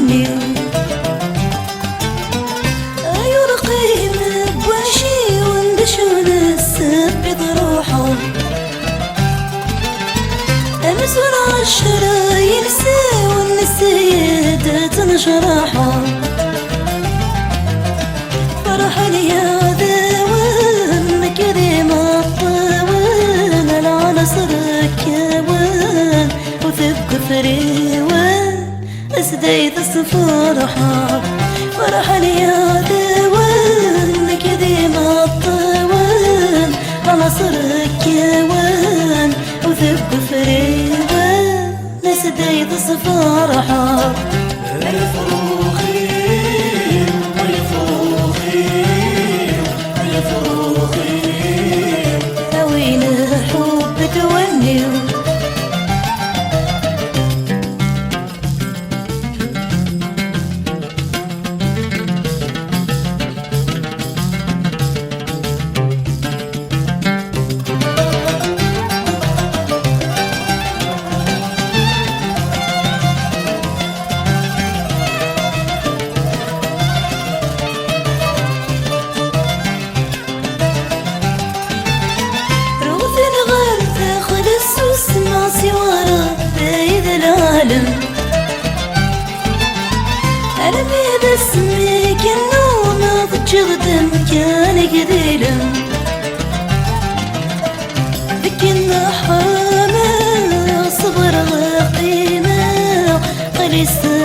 توني يرقي بواشي وندشون السبق روحه أمسون عشرة ينسى والنسيد تنشرحه فرح لي هذا وين كريم الطوين العنصر كوين وثق فريوين اسديت الصفرحة فرح لي هذا وين كريم الطوين العنصر كوين وثق فريوين اسديت الصفرحة هوين حب توني سوارة بايد العالم أرمي باسمك النوم ضجغدم كان قديلم ذكنا حامل صبر قيمة قليس